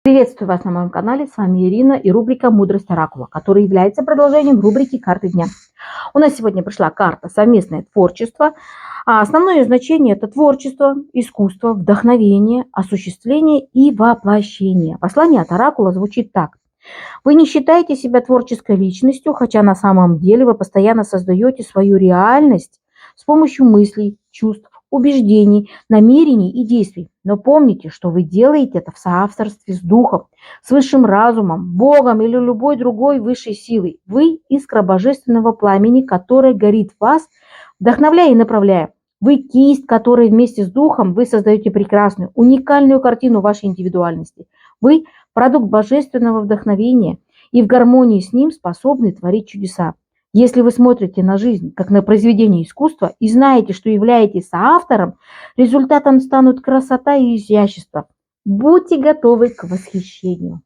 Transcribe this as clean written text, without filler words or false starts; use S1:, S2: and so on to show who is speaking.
S1: Приветствую вас на моем канале, с вами Ирина и рубрика «Мудрость Оракула», которая является продолжением рубрики «Карты дня». У нас сегодня пришла карта «Совместное творчество». Основное ее значение – это творчество, искусство, вдохновение, осуществление и воплощение. Послание от Оракула звучит так. Вы не считаете себя творческой личностью, хотя на самом деле вы постоянно создаете свою реальность с помощью мыслей, чувств, убеждений, намерений и действий. Но помните, что вы делаете это в соавторстве с Духом, с Высшим разумом, Богом или любой другой высшей силой. Вы искра божественного пламени, которая горит в вас, вдохновляя и направляя. Вы кисть, которой вместе с Духом вы создаете прекрасную, уникальную картину вашей индивидуальности. Вы продукт божественного вдохновения и в гармонии с ним способны творить чудеса. Если вы смотрите на жизнь как на произведение искусства и знаете, что являетесь соавтором, результатом станут красота и изящество. Будьте готовы к восхищению.